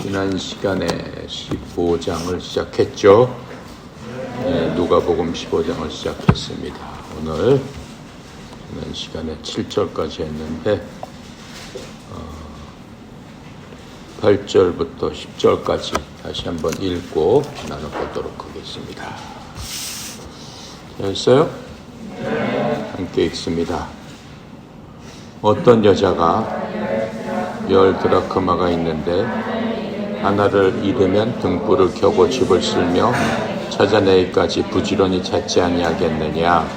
지난 시간에 15장을 시작했죠. 누가복음 15장을 시작했습니다. 오늘 지난 시간에 7절까지 했는데 8절부터 10절까지 다시 한번 읽고 나눠보도록 하겠습니다. 됐어요? 함께 읽습니다. 어떤 여자가 10드라크마가 있는데 하나를 잃으면 등불을 켜고 집을 쓸며 찾아내기까지 부지런히 찾지 아니하겠느냐.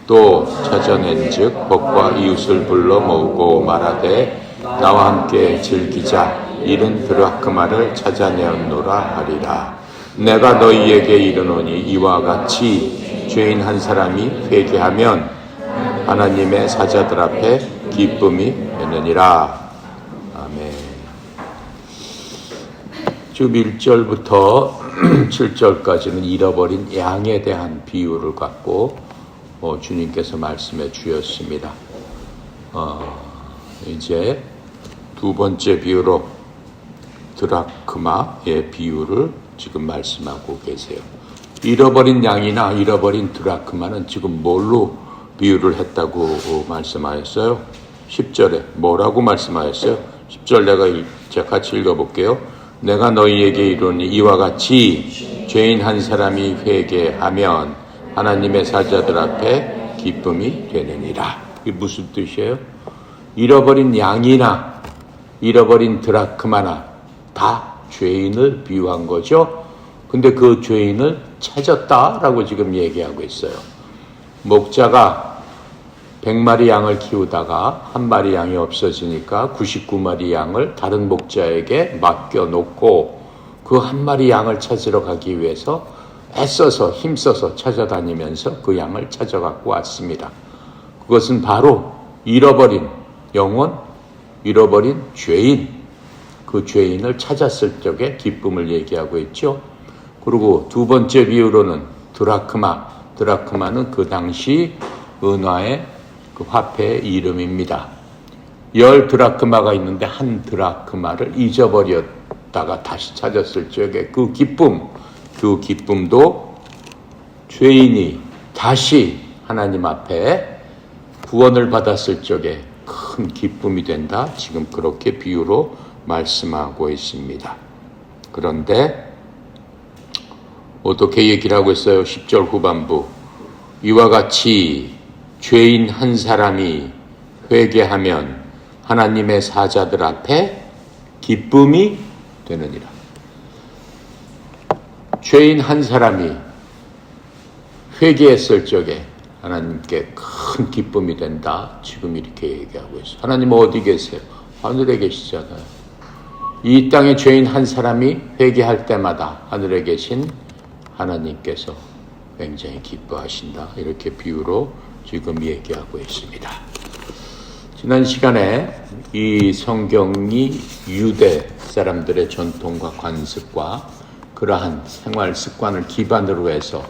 또 찾아낸즉 벗과 이웃을 불러 모으고 말하되 나와 함께 즐기자. 잃은 드라크마를 찾아내었노라 하리라. 내가 너희에게 이르노니 이와 같이 죄인 한 사람이 회개하면 하나님의 사자들 앞에 기쁨이 되느니라. 아멘. 지금 1절부터 7절까지는 잃어버린 양에 대한 비유를 갖고 주님께서 말씀해 주셨습니다. 이제 두 번째 비유로 드라크마의 비유를 지금 말씀하고 계세요. 잃어버린 양이나 잃어버린 드라크마는 지금 뭘로 비유를 했다고 말씀하셨어요? 10절에 뭐라고 말씀하셨어요? 10절 제가 같이 읽어볼게요. 내가 너희에게 이르노니 이와 같이 죄인 한 사람이 회개하면 하나님의 사자들 앞에 기쁨이 되느니라. 이게 무슨 뜻이에요? 잃어버린 양이나 잃어버린 드라크마나 다 죄인을 비유한 거죠. 근데 그 죄인을 찾았다라고 지금 얘기하고 있어요. 목자가 100마리 양을 키우다가 한 마리 양이 없어지니까 99마리 양을 다른 목자에게 맡겨놓고 그 한 마리 양을 찾으러 가기 위해서 애써서 힘써서 찾아다니면서 그 양을 찾아갖고 왔습니다. 그것은 바로 잃어버린 영혼, 잃어버린 죄인, 그 죄인을 찾았을 적의 기쁨을 얘기하고 있죠. 그리고 두 번째 비유로는 드라크마는 그 당시 은화의 그 화폐의 이름입니다. 10드라크마가 있는데 한 드라크마를 잊어버렸다가 다시 찾았을 적에 그 기쁨도 죄인이 다시 하나님 앞에 구원을 받았을 적에 큰 기쁨이 된다. 지금 그렇게 비유로 말씀하고 있습니다. 그런데 어떻게 얘기를 하고 있어요? 10절 후반부. 이와 같이 죄인 한 사람이 회개하면 하나님의 사자들 앞에 기쁨이 되느니라. 죄인 한 사람이 회개했을 적에 하나님께 큰 기쁨이 된다. 지금 이렇게 얘기하고 있어요. 하나님 어디 계세요? 하늘에 계시잖아요. 이 땅에 죄인 한 사람이 회개할 때마다 하늘에 계신 하나님께서 굉장히 기뻐하신다. 이렇게 비유로 지금 얘기하고 있습니다. 지난 시간에 이 성경이 유대 사람들의 전통과 관습과 그러한 생활 습관을 기반으로 해서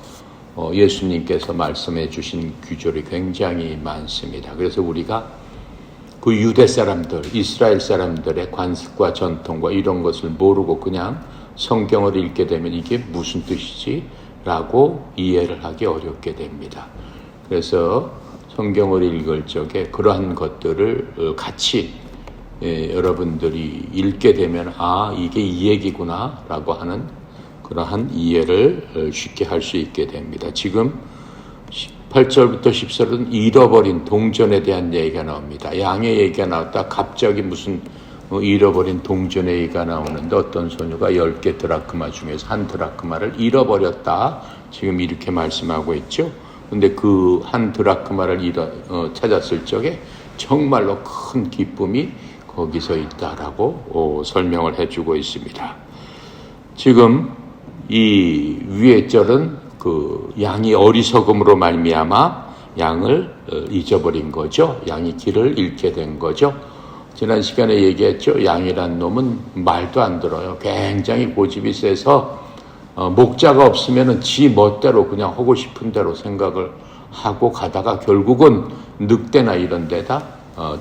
예수님께서 말씀해 주신 규절이 굉장히 많습니다. 그래서 우리가 그 유대 사람들, 이스라엘 사람들의 관습과 전통과 이런 것을 모르고 그냥 성경을 읽게 되면 이게 무슨 뜻이지? 라고 이해를 하기 어렵게 됩니다. 그래서 성경을 읽을 적에 그러한 것들을 같이 여러분들이 읽게 되면 이게 이 얘기구나 라고 하는 그러한 이해를 쉽게 할 수 있게 됩니다. 지금 8절부터 10절은 잃어버린 동전에 대한 얘기가 나옵니다. 양의 얘기가 나왔다 갑자기 무슨 잃어버린 동전의 얘기가 나오는데 어떤 소녀가 10개 드라크마 중에서 한 드라크마를 잃어버렸다. 지금 이렇게 말씀하고 있죠. 근데 그 한 드라크마를 찾았을 적에 정말로 큰 기쁨이 거기서 있다라고 설명을 해주고 있습니다. 지금 이 위의 절은 그 양이 어리석음으로 말미암아 양을 잊어버린 거죠. 양이 길을 잃게 된 거죠. 지난 시간에 얘기했죠. 양이란 놈은 말도 안 들어요. 굉장히 고집이 세서 목자가 없으면 지 멋대로 그냥 하고 싶은 대로 생각을 하고 가다가 결국은 늑대나 이런 데다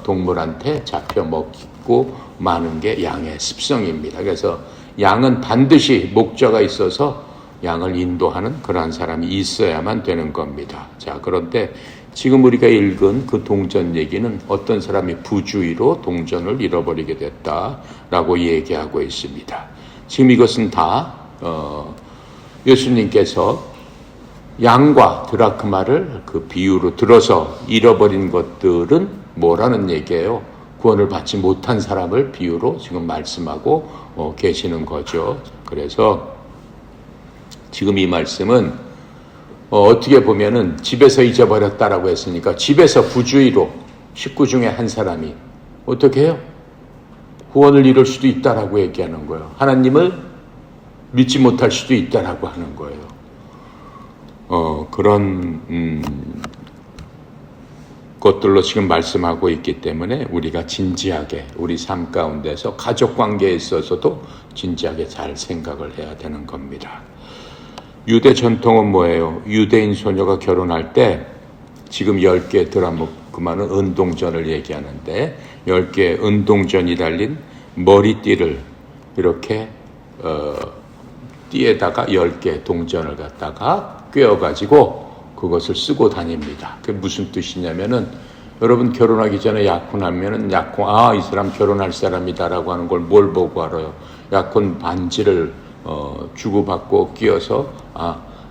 동물한테 잡혀 먹고 마는 게 양의 습성입니다. 그래서 양은 반드시 목자가 있어서 양을 인도하는 그러한 사람이 있어야만 되는 겁니다. 자, 그런데 지금 우리가 읽은 그 동전 얘기는 어떤 사람이 부주의로 동전을 잃어버리게 됐다라고 얘기하고 있습니다. 지금 이것은 다 예수님께서 양과 드라크마를 그 비유로 들어서 잃어버린 것들은 뭐라는 얘기예요? 구원을 받지 못한 사람을 비유로 지금 말씀하고 계시는 거죠. 그래서 지금 이 말씀은 어떻게 보면은 집에서 잊어버렸다라고 했으니까 집에서 부주의로 식구 중에 한 사람이 어떻게 해요? 구원을 잃을 수도 있다라고 얘기하는 거예요. 하나님을 믿지 못할 수도 있다라고 하는 거예요. 그런 것들로 지금 말씀하고 있기 때문에 우리가 진지하게 우리 삶 가운데서 가족 관계에 있어서도 진지하게 잘 생각을 해야 되는 겁니다. 유대 전통은 뭐예요? 유대인 소녀가 결혼할 때 지금 10개 드라크마는 은동전을 얘기하는데 10개 은동전이 달린 머리띠를 이렇게 띠에다가 10개 동전을 갖다가 꿰어가지고 그것을 쓰고 다닙니다. 그게 무슨 뜻이냐면은 여러분 결혼하기 전에 약혼하면은 이 사람 결혼할 사람이다라고 하는 걸 뭘 보고 알아요? 약혼 반지를 주고받고 끼어서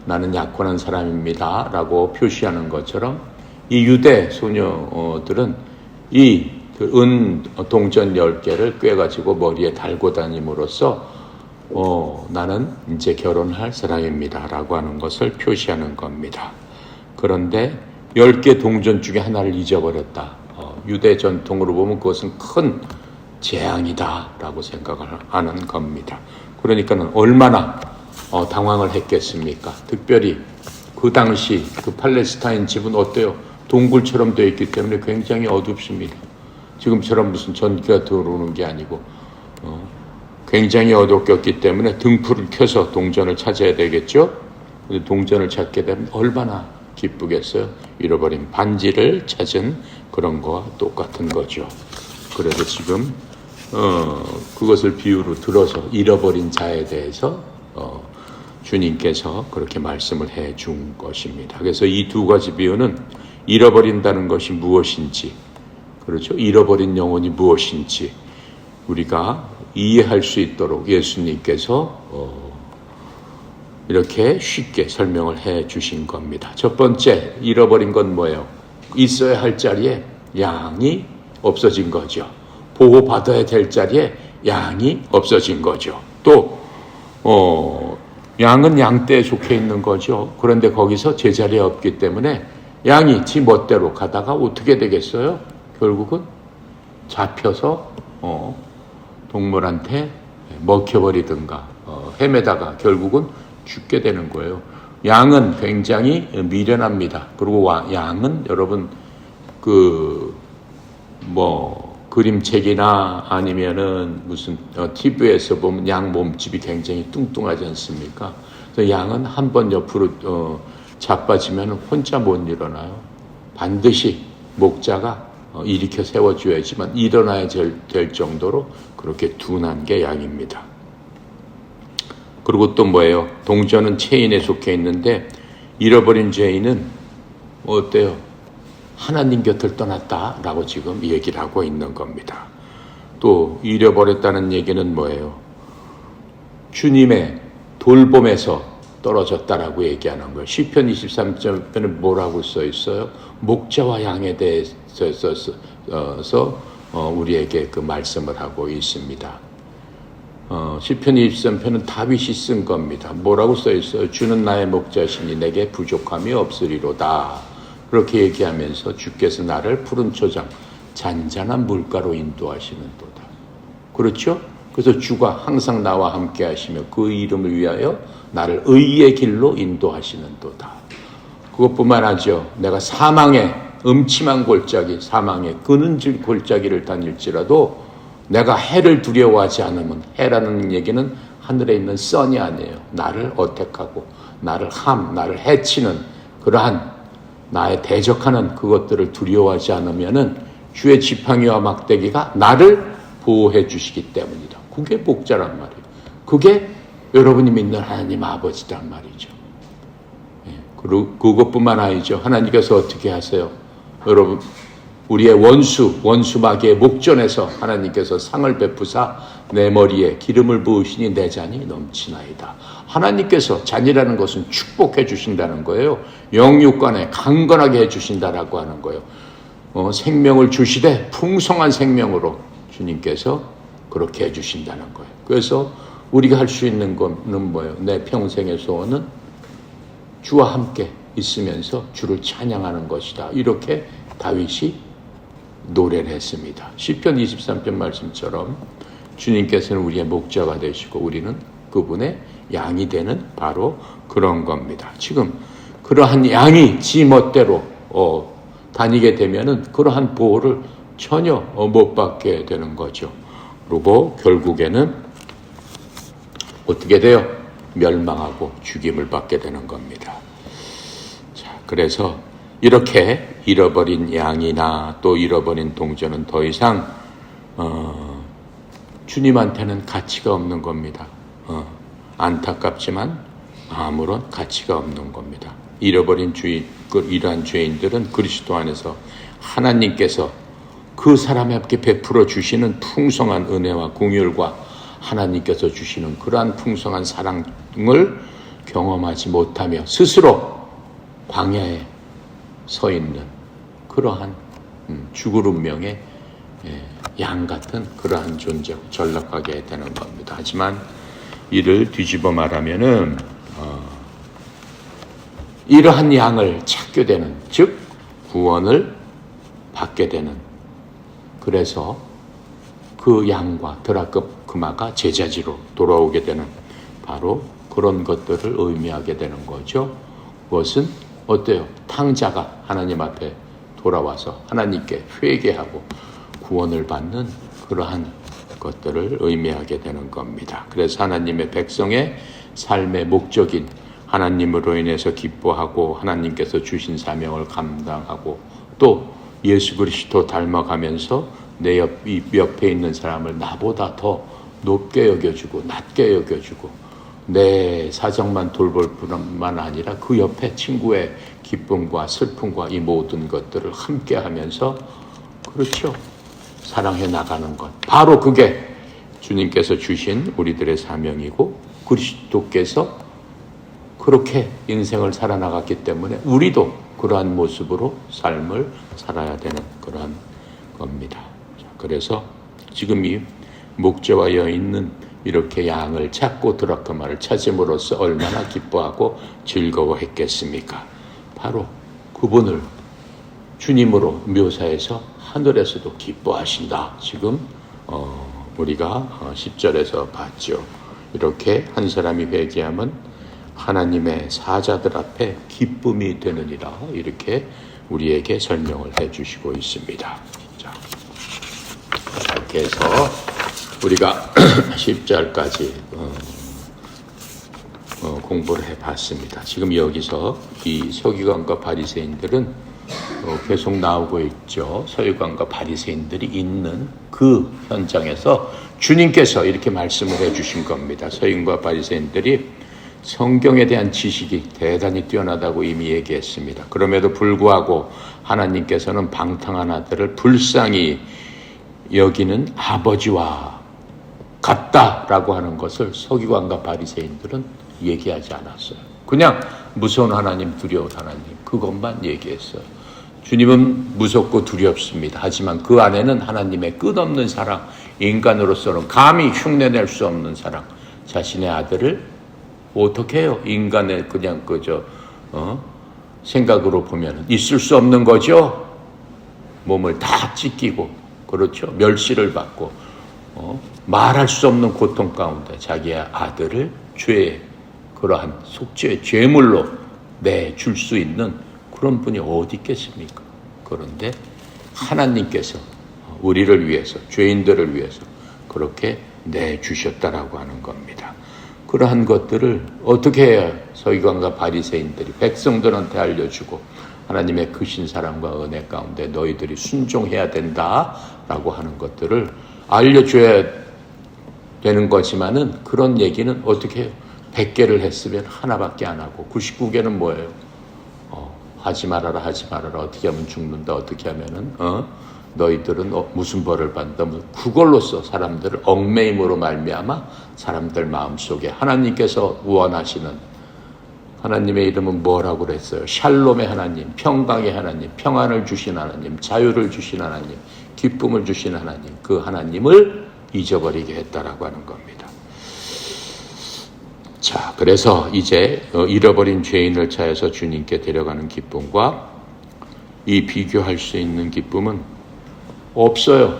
나는 약혼한 사람입니다 라고 표시하는 것처럼 이 유대 소녀들은 이 은 동전 10개를 꿰가지고 머리에 달고 다님으로써 나는 이제 결혼할 사람입니다 라고 하는 것을 표시하는 겁니다. 그런데 10개 동전 중에 하나를 잊어버렸다. 유대 전통으로 보면 그것은 큰 재앙이다 라고 생각을 하는 겁니다. 그러니까는 얼마나 당황을 했겠습니까? 특별히 그 당시 그 팔레스타인 집은 어때요? 동굴처럼 되어 있기 때문에 굉장히 어둡습니다. 지금처럼 무슨 전기가 들어오는 게 아니고 굉장히 어둡기 때문에 등불을 켜서 동전을 찾아야 되겠죠? 근데 동전을 찾게 되면 얼마나 기쁘겠어요? 잃어버린 반지를 찾은 그런 거와 똑같은 거죠. 그래서 지금 그것을 비유로 들어서 잃어버린 자에 대해서 주님께서 그렇게 말씀을 해 준 것입니다. 그래서 이 두 가지 비유는 잃어버린다는 것이 무엇인지, 그렇죠? 잃어버린 영혼이 무엇인지 우리가 이해할 수 있도록 예수님께서 이렇게 쉽게 설명을 해 주신 겁니다. 첫 번째, 잃어버린 건 뭐예요? 있어야 할 자리에 양이 없어진 거죠. 보호받아야 될 자리에 양이 없어진 거죠. 또 양은 양떼에 속해 있는 거죠. 그런데 거기서 제자리에 없기 때문에 양이 지 멋대로 가다가 어떻게 되겠어요? 결국은 잡혀서 동물한테 먹혀버리든가 헤매다가 결국은 죽게 되는 거예요. 양은 굉장히 미련합니다. 그리고 양은 여러분 그림책이나 아니면은 무슨 TV에서 보면 양 몸집이 굉장히 뚱뚱하지 않습니까? 그래서 양은 한 번 옆으로 자빠지면 혼자 못 일어나요. 반드시 목자가 일으켜 세워줘야지만 일어나야 될 정도로 그렇게 둔한 게 양입니다. 그리고 또 뭐예요? 동전은 체인에 속해 있는데 잃어버린 죄인은 어때요? 하나님 곁을 떠났다라고 지금 얘기를 하고 있는 겁니다. 또 잃어버렸다는 얘기는 뭐예요? 주님의 돌봄에서 떨어졌다라고 얘기하는 거예요. 시편 23편은 뭐라고 써 있어요? 목자와 양에 대해서 우리에게 그 말씀을 하고 있습니다. 시편 23편은 다윗이 쓴 겁니다. 뭐라고 써 있어요? 주는 나의 목자시니 내게 부족함이 없으리로다. 그렇게 얘기하면서 주께서 나를 푸른 초장 잔잔한 물가로 인도하시는 도다. 그렇죠? 그래서 주가 항상 나와 함께 하시며 그 이름을 위하여 나를 의의 길로 인도하시는 도다. 그것뿐만 아니죠. 내가 사망의 음침한 골짜기, 사망의 그는질 골짜기를 다닐지라도 내가 해를 두려워하지 않으면, 해라는 얘기는 하늘에 있는 선이 아니에요. 나를 어택하고 나를 나를 해치는 그러한 나의 대적하는 그것들을 두려워하지 않으면은 주의 지팡이와 막대기가 나를 보호해 주시기 때문이다. 그게 목자란 말이에요. 그게 여러분이 믿는 하나님 아버지란 말이죠. 그리고 그것뿐만 아니죠. 하나님께서 어떻게 하세요? 여러분, 우리의 원수 마귀의 목전에서 하나님께서 상을 베푸사 내 머리에 기름을 부으시니 내 잔이 넘치나이다. 하나님께서 잔이라는 것은 축복해 주신다는 거예요. 영육간에 강건하게 해 주신다라고 하는 거예요. 생명을 주시되 풍성한 생명으로 주님께서 그렇게 해 주신다는 거예요. 그래서 우리가 할 수 있는 거는 뭐예요? 내 평생의 소원은 주와 함께 있으면서 주를 찬양하는 것이다. 이렇게 다윗이 노래를 했습니다. 시편 23편 말씀처럼 주님께서는 우리의 목자가 되시고 우리는 그분의 양이 되는 바로 그런 겁니다. 지금 그러한 양이 지 멋대로 다니게 되면은 그러한 보호를 전혀 못 받게 되는 거죠. 그리고 결국에는 어떻게 돼요? 멸망하고 죽임을 받게 되는 겁니다. 자, 그래서 이렇게 잃어버린 양이나 또 잃어버린 동전은 더 이상 주님한테는 가치가 없는 겁니다. 안타깝지만 아무런 가치가 없는 겁니다. 잃어버린 이러한 죄인들은 그리스도 안에서 하나님께서 그 사람에게 베풀어 주시는 풍성한 은혜와 긍휼과 하나님께서 주시는 그러한 풍성한 사랑을 경험하지 못하며 스스로 광야에 서 있는 그러한 죽을 운명의 양 같은 그러한 존재, 전락하게 되는 겁니다. 하지만 이를 뒤집어 말하면은 이러한 양을 찾게 되는, 즉 구원을 받게 되는, 그래서 그 양과 드라크마가 제자지로 돌아오게 되는 바로 그런 것들을 의미하게 되는 거죠. 그것은 어때요? 탕자가 하나님 앞에 돌아와서 하나님께 회개하고 구원을 받는 그러한 것들을 의미하게 되는 겁니다. 그래서 하나님의 백성의 삶의 목적인 하나님으로 인해서 기뻐하고 하나님께서 주신 사명을 감당하고 또 예수 그리스도 닮아가면서 내 옆에 있는 사람을 나보다 더 높게 여겨주고 낮게 여겨주고 내 사정만 돌볼 뿐만 아니라 그 옆에 친구의 기쁨과 슬픔과 이 모든 것들을 함께 하면서 그렇죠. 사랑해 나가는 것. 바로 그게 주님께서 주신 우리들의 사명이고 그리스도께서 그렇게 인생을 살아나갔기 때문에 우리도 그러한 모습으로 삶을 살아야 되는 그러한 겁니다. 그래서 지금 이 목자와 여인은 이렇게 양을 찾고 드라크마를 찾음으로써 얼마나 기뻐하고 즐거워했겠습니까? 바로 그분을 주님으로 묘사해서 하늘에서도 기뻐하신다. 지금 우리가 10절에서 봤죠. 이렇게 한 사람이 회개하면 하나님의 사자들 앞에 기쁨이 되느니라. 이렇게 우리에게 설명을 해주시고 있습니다. 자, 이렇게 해서 우리가 10절까지 공부를 해봤습니다. 지금 여기서 이 서기관과 바리새인들은 계속 나오고 있죠. 서기관과 바리새인들이 있는 그 현장에서 주님께서 이렇게 말씀을 해주신 겁니다. 서기관과 바리새인들이 성경에 대한 지식이 대단히 뛰어나다고 이미 얘기했습니다. 그럼에도 불구하고 하나님께서는 방탕한 아들을 불쌍히 여기는 아버지와 같다라고 하는 것을 서기관과 바리새인들은 얘기하지 않았어요. 그냥 무서운 하나님, 두려운 하나님 그것만 얘기했어요. 주님은 무섭고 두렵습니다. 하지만 그 안에는 하나님의 끝없는 사랑, 인간으로서는 감히 흉내낼 수 없는 사랑, 자신의 아들을 어떻게 해요? 인간의 그냥 생각으로 보면 있을 수 없는 거죠. 몸을 다 찢기고 그렇죠. 멸시를 받고 말할 수 없는 고통 가운데 자기의 아들을 죄의 그러한 속죄의 죄물로 내줄 수 있는 그런 분이 어디 있겠습니까? 그런데 하나님께서 우리를 위해서 죄인들을 위해서 그렇게 내주셨다라고 하는 겁니다. 그러한 것들을 어떻게 해야 서기관과 바리새인들이 백성들한테 알려주고 하나님의 크신 사랑과 은혜 가운데 너희들이 순종해야 된다라고 하는 것들을 알려줘야 되는 거지만은 그런 얘기는 어떻게 해요? 100개를 했으면 하나밖에 안 하고 99개는 뭐예요? 하지 말아라 하지 말아라 어떻게 하면 죽는다 어떻게 하면은 너희들은 무슨 벌을 받는다 그걸로써 사람들을 얽매임으로 말미암아 사람들 마음속에 하나님께서 원하시는 하나님의 이름은 뭐라고 그랬어요? 샬롬의 하나님, 평강의 하나님, 평안을 주신 하나님, 자유를 주신 하나님, 기쁨을 주신 하나님, 그 하나님을 잊어버리게 했다라고 하는 겁니다. 자, 그래서 이제 잃어버린 죄인을 찾아서 주님께 데려가는 기쁨과 이 비교할 수 있는 기쁨은 없어요.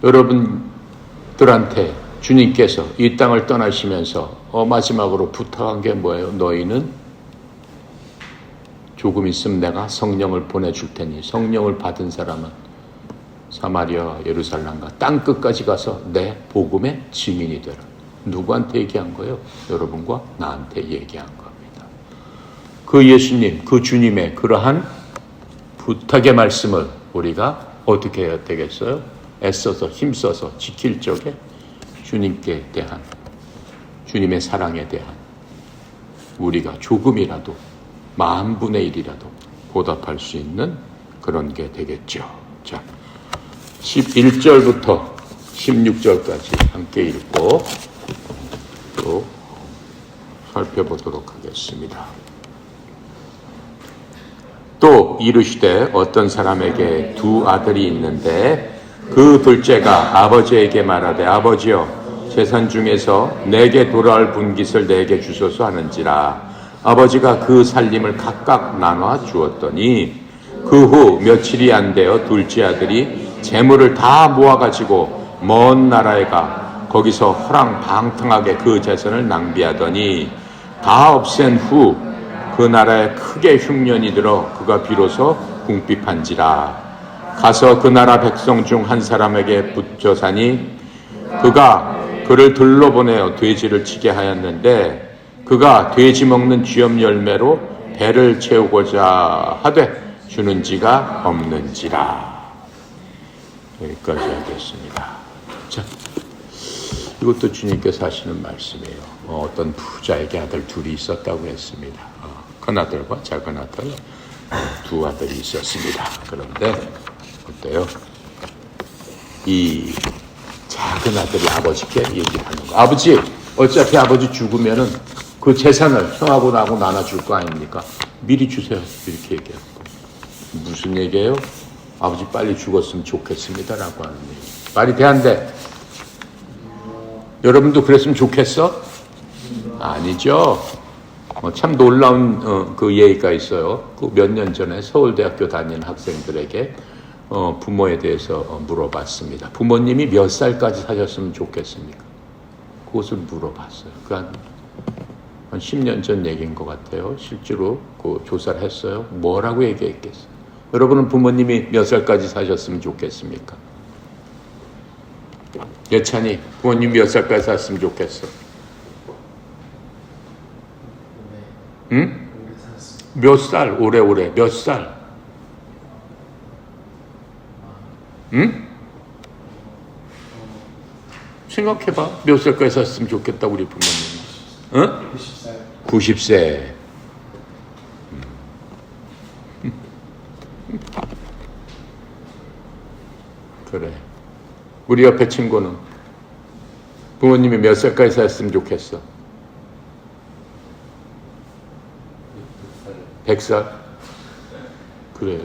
여러분들한테 주님께서 이 땅을 떠나시면서 마지막으로 부탁한 게 뭐예요? 너희는 조금 있으면 내가 성령을 보내줄 테니 성령을 받은 사람은 사마리아 예루살렘과 땅끝까지 가서 내 복음의 증인이 되라. 누구한테 얘기한 거예요? 여러분과 나한테 얘기한 겁니다. 그 예수님, 그 주님의 그러한 부탁의 말씀을 우리가 어떻게 해야 되겠어요? 애써서 힘써서 지킬 적에 주님께 대한 주님의 사랑에 대한 우리가 조금이라도 10,000분의 1이라도 보답할 수 있는 그런 게 되겠죠. 자, 11절부터 16절까지 함께 읽고 또 살펴보도록 하겠습니다. 또 이르시되 어떤 사람에게 2 아들이 있는데 그 둘째가 아버지에게 말하되 아버지여 재산 중에서 내게 돌아올 분깃을 내게 주소서 하는지라. 아버지가 그 살림을 각각 나눠 주었더니 그 후 며칠이 안 되어 둘째 아들이 재물을 다 모아가지고 먼 나라에 가 거기서 허랑방탕하게 그 재산을 낭비하더니 다 없앤 후 그 나라에 크게 흉년이 들어 그가 비로소 궁핍한지라. 가서 그 나라 백성 중 한 사람에게 붙여 사니 그가 그를 들러보내어 돼지를 치게 하였는데 그가 돼지 먹는 쥐염 열매로 배를 채우고자 하되 주는지가 없는지라. 여기까지 하겠습니다. 자, 이것도 주님께서 하시는 말씀이에요. 어떤 부자에게 아들 2이 있었다고 했습니다. 큰 아들과 작은 아들 2 아들이 있었습니다. 그런데 어때요? 이 작은 아들이 아버지께 얘기를 하는 거예요. 아버지, 어차피 아버지 죽으면은 그 재산을 형하고 나하고 나눠줄 거 아닙니까? 미리 주세요. 이렇게 얘기해요. 무슨 얘기예요? 아버지 빨리 죽었으면 좋겠습니다라고 하는 얘기. 말이 돼 안 돼? 여러분도 그랬으면 좋겠어? 아니죠. 참 놀라운 그 예가 있어요. 그 몇 년 전에 서울대학교 다니는 학생들에게 부모에 대해서 물어봤습니다. 부모님이 몇 살까지 사셨으면 좋겠습니까? 그것을 물어봤어요. 한 10년 전 얘기인 것 같아요. 실제로 그 조사를 했어요. 뭐라고 얘기했겠어요? 여러분은 부모님이 몇 살까지 사셨으면 좋겠습니까? 예찬이, 부모님 몇 살까지 사셨으면 좋겠어? 응? 몇 살? 오래오래. 몇 살? 응? 생각해봐. 몇 살까지 사셨으면 좋겠다, 우리 부모님. 응? 90세. 그래. 우리 옆에 친구는 부모님이 몇 살까지 사셨으면 좋겠어? 100살? 그래.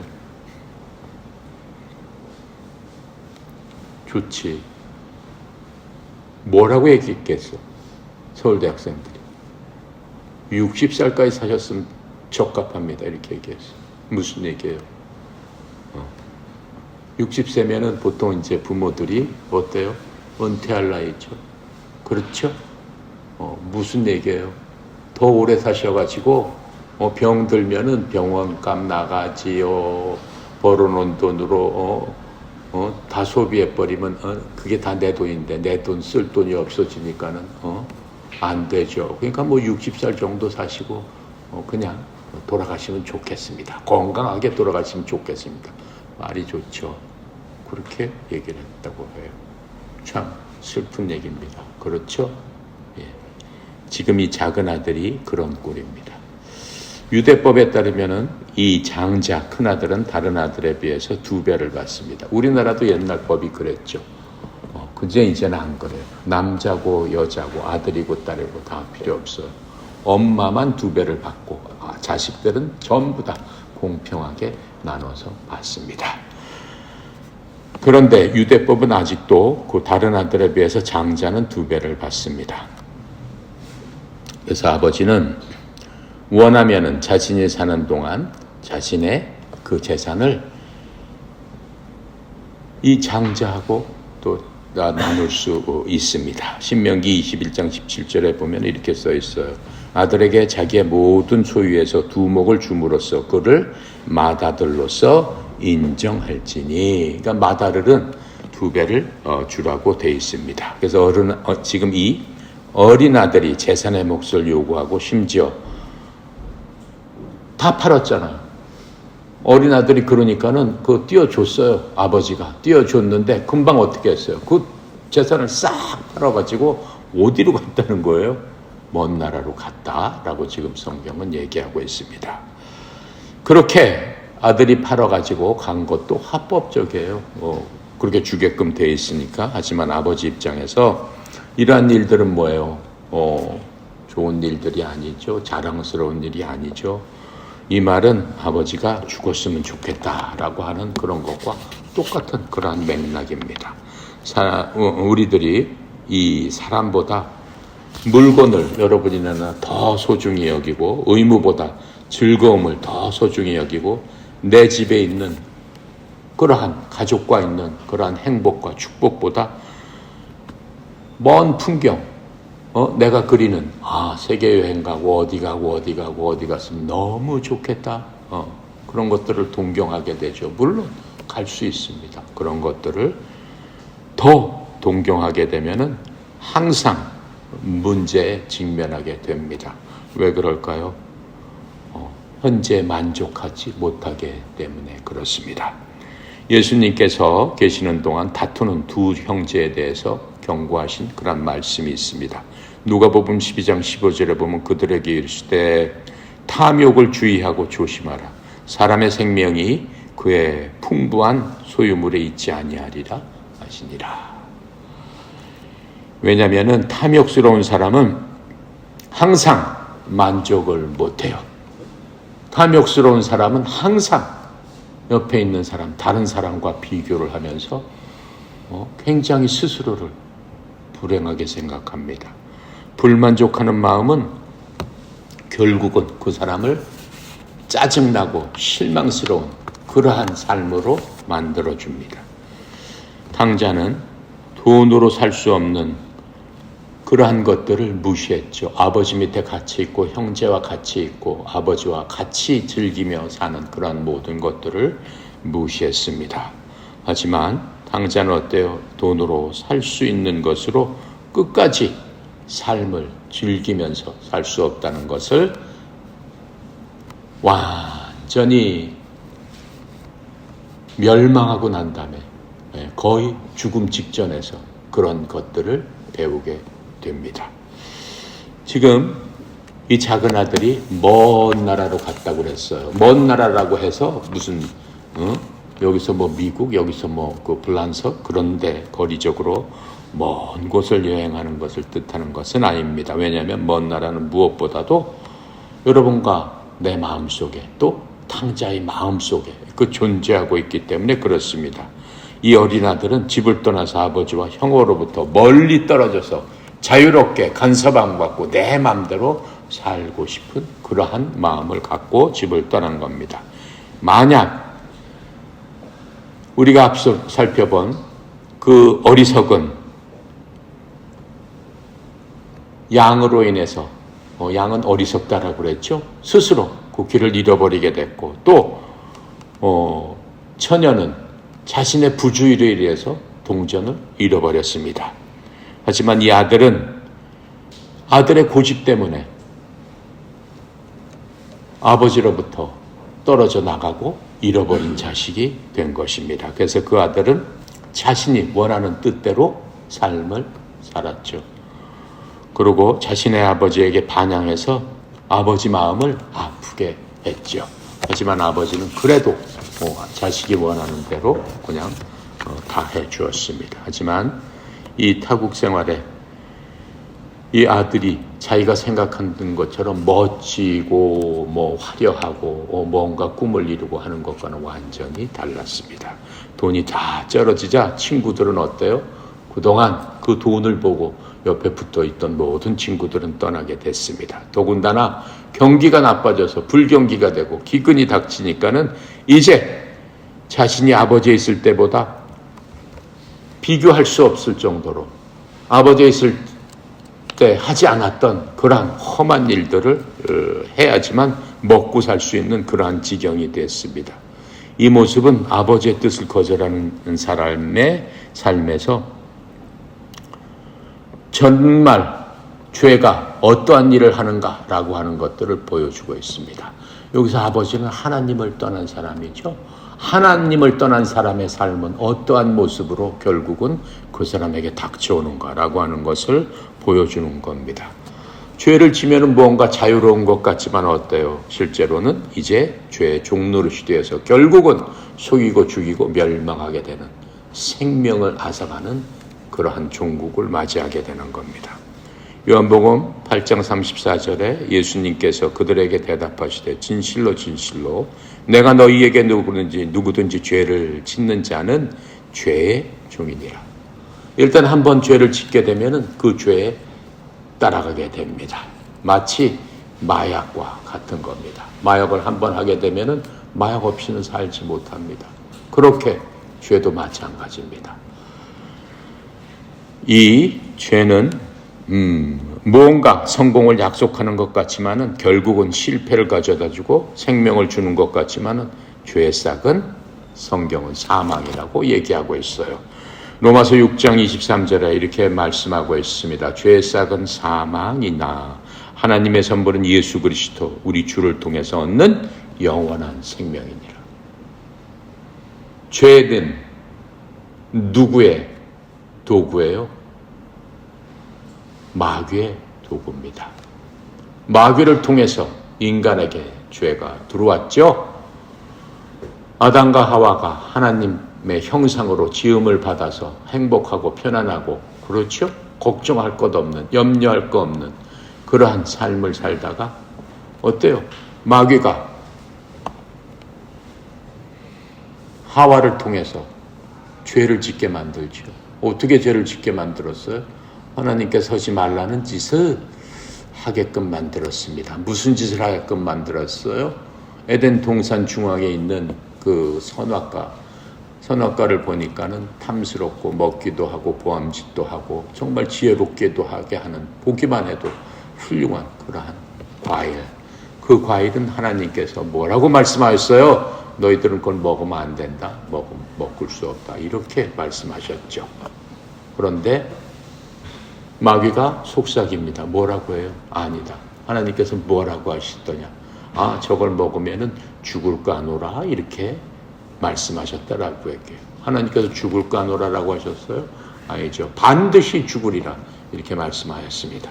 좋지. 뭐라고 얘기했겠어? 서울대 학생들이. 60살까지 사셨으면 적합합니다. 이렇게 얘기했어. 무슨 얘기예요? 60세면은 보통 이제 부모들이 어때요? 은퇴할 나이죠. 그렇죠? 무슨 얘기예요? 더 오래 사셔가지고 병 들면은 병원값 나가지요. 벌어놓은 돈으로 다 소비해버리면 그게 다 내 돈인데 내 돈 쓸 돈이 없어지니까는 안 되죠. 그러니까 60살 정도 사시고 그냥 돌아가시면 좋겠습니다. 건강하게 돌아가시면 좋겠습니다. 말이 좋죠. 그렇게 얘기를 했다고 해요. 참 슬픈 얘기입니다. 그렇죠? 예. 지금 이 작은 아들이 그런 꼴입니다. 유대법에 따르면은 이 장자, 큰 아들은 다른 아들에 비해서 2배를 받습니다. 우리나라도 옛날 법이 그랬죠. 그제 이제는 안 그래요. 남자고 여자고 아들이고 딸이고 다 필요 없어요. 엄마만 2배를 받고 자식들은 전부 다 공평하게 나눠서 받습니다. 그런데 유대법은 아직도 그 다른 아들에 비해서 장자는 2배를 받습니다. 그래서 아버지는 원하면은 자신이 사는 동안 자신의 그 재산을 이 장자하고 또 나눌 수 있습니다. 신명기 21장 17절에 보면 이렇게 써 있어요. 아들에게 자기의 모든 소유에서 2목을 줌으로써 그를 맏아들로서 인정할지니. 그러니까 맏아들은 2배를 주라고 돼 있습니다. 그래서 지금 이 어린 아들이 재산의 몫을 요구하고 심지어 다 팔았잖아요. 어린 아들이 그러니까는 그거 띄워줬어요. 아버지가 띄워줬는데 금방 어떻게 했어요? 그 재산을 싹 팔아가지고 어디로 갔다는 거예요? 먼 나라로 갔다라고 지금 성경은 얘기하고 있습니다. 그렇게 아들이 팔아가지고 간 것도 합법적이에요. 그렇게 주게끔 돼 있으니까. 하지만 아버지 입장에서 이러한 일들은 뭐예요? 좋은 일들이 아니죠. 자랑스러운 일이 아니죠. 이 말은 아버지가 죽었으면 좋겠다라고 하는 그런 것과 똑같은 그러한 맥락입니다. 우리들이 이 사람보다 물건을 여러분이나 더 소중히 여기고 의무보다 즐거움을 더 소중히 여기고 내 집에 있는 그러한 가족과 있는 그러한 행복과 축복보다 먼 풍경, 내가 그리는 세계 여행 가고 어디 갔으면 너무 좋겠다. 그런 것들을 동경하게 되죠. 물론 갈 수 있습니다. 그런 것들을 더 동경하게 되면은 항상 문제에 직면하게 됩니다. 왜 그럴까요? 현재 만족하지 못하게 때문에 그렇습니다. 예수님께서 계시는 동안 다투는 2 형제에 대해서 경고하신 그런 말씀이 있습니다. 누가복음 12장 15절에 보면 그들에게 이르시되 탐욕을 주의하고 조심하라. 사람의 생명이 그의 풍부한 소유물에 있지 아니하리라 하시니라. 왜냐하면 탐욕스러운 사람은 항상 만족을 못해요. 탐욕스러운 사람은 항상 옆에 있는 사람, 다른 사람과 비교를 하면서 굉장히 스스로를 불행하게 생각합니다. 불만족하는 마음은 결국은 그 사람을 짜증나고 실망스러운 그러한 삶으로 만들어줍니다. 탕자는 돈으로 살 수 없는 그러한 것들을 무시했죠. 아버지 밑에 같이 있고 형제와 같이 있고 아버지와 같이 즐기며 사는 그러한 모든 것들을 무시했습니다. 하지만 탕자는 어때요? 돈으로 살 수 있는 것으로 끝까지 삶을 즐기면서 살 수 없다는 것을 완전히 멸망하고 난 다음에 거의 죽음 직전에서 그런 것들을 배우게 됩니다. 지금 이 작은 아들이 먼 나라로 갔다고 그랬어요. 먼 나라라고 해서 무슨 여기서 뭐 미국, 여기서 뭐 그 불란서 그런데 거리적으로 먼 곳을 여행하는 것을 뜻하는 것은 아닙니다. 왜냐하면 먼 나라는 무엇보다도 여러분과 내 마음속에 또 탕자의 마음속에 그 존재하고 있기 때문에 그렇습니다. 이 어린 아들은 집을 떠나서 아버지와 형으로부터 멀리 떨어져서 자유롭게 간섭 안 받고 내 마음대로 살고 싶은 그러한 마음을 갖고 집을 떠난 겁니다. 만약 우리가 앞서 살펴본 그 어리석은 양으로 인해서 양은 어리석다라고 그랬죠. 스스로 그 길을 잃어버리게 됐고 또 처녀는 자신의 부주의로 인해서 동전을 잃어버렸습니다. 하지만 이 아들은 아들의 고집 때문에 아버지로부터 떨어져 나가고 잃어버린 자식이 된 것입니다. 그래서 그 아들은 자신이 원하는 뜻대로 삶을 살았죠. 그리고 자신의 아버지에게 반항해서 아버지 마음을 아프게 했죠. 하지만 아버지는 그래도 자식이 원하는 대로 그냥 다 해주었습니다. 하지만 이 타국 생활에 이 아들이 자기가 생각하는 것처럼 멋지고 화려하고 뭔가 꿈을 이루고 하는 것과는 완전히 달랐습니다. 돈이 다 떨어지자 친구들은 어때요? 그동안 그 돈을 보고 옆에 붙어있던 모든 친구들은 떠나게 됐습니다. 더군다나 경기가 나빠져서 불경기가 되고 기근이 닥치니까는 이제 자신이 아버지에 있을 때보다 비교할 수 없을 정도로 아버지에 있을 때 하지 않았던 그러한 험한 일들을 해야지만 먹고 살 수 있는 그러한 지경이 됐습니다. 이 모습은 아버지의 뜻을 거절하는 사람의 삶에서 정말 죄가 어떠한 일을 하는가라고 하는 것들을 보여주고 있습니다. 여기서 아버지는 하나님을 떠난 사람이죠. 하나님을 떠난 사람의 삶은 어떠한 모습으로 결국은 그 사람에게 닥쳐오는가라고 하는 것을 보여주는 겁니다. 죄를 지면은 뭔가 자유로운 것 같지만 어때요? 실제로는 이제 죄의 종노릇이 되어서 결국은 속이고 죽이고 멸망하게 되는 생명을 앗아가는 그러한 종국을 맞이하게 되는 겁니다. 요한복음 8장 34절에 예수님께서 그들에게 대답하시되 진실로 진실로 내가 너희에게 누구든지 죄를 짓는 자는 죄의 종이니라. 일단 한번 죄를 짓게 되면은 그 죄에 따라가게 됩니다. 마치 마약과 같은 겁니다. 마약을 한번 하게 되면은 마약 없이는 살지 못합니다. 그렇게 죄도 마찬가지입니다. 이 죄는 무언가 성공을 약속하는 것 같지만은 결국은 실패를 가져다주고 생명을 주는 것 같지만은 죄의 싹은 성경은 사망이라고 얘기하고 있어요. 로마서 6장 23절에 이렇게 말씀하고 있습니다. 죄의 싹은 사망이나 하나님의 선물은 예수 그리스도 우리 주를 통해서 얻는 영원한 생명이니라. 죄는 누구의 도구예요? 마귀의 도구입니다. 마귀를 통해서 인간에게 죄가 들어왔죠. 아담과 하와가 하나님의 형상으로 지음을 받아서 행복하고 편안하고 그렇죠? 걱정할 것 없는, 염려할 것 없는 그러한 삶을 살다가 어때요? 마귀가 하와를 통해서 죄를 짓게 만들죠. 어떻게 죄를 짓게 만들었어요? 하나님께서 하지 말라는 짓을 하게끔 만들었습니다. 무슨 짓을 하게끔 만들었어요? 에덴 동산 중앙에 있는 그 선악과를 보니까는 탐스럽고 먹기도 하고 보암짓도 하고 정말 지혜롭게도 하게 하는 보기만 해도 훌륭한 그러한 과일. 그 과일은 하나님께서 뭐라고 말씀하셨어요? 너희들은 그걸 먹으면 안 된다. 먹을 수 없다. 이렇게 말씀하셨죠. 그런데 마귀가 속삭입니다. 뭐라고 해요? 아니다. 하나님께서 뭐라고 하시더냐? 저걸 먹으면은 죽을까 하노라 이렇게 말씀하셨다라고 얘기해요. 하나님께서 죽을까 하노라라고 하셨어요? 아니죠. 반드시 죽으리라 이렇게 말씀하셨습니다.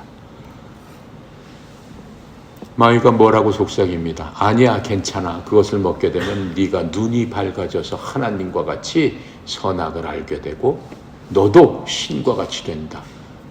마귀가 뭐라고 속삭입니다. 아니야, 괜찮아. 그것을 먹게 되면 네가 눈이 밝아져서 하나님과 같이 선악을 알게 되고 너도 신과 같이 된다.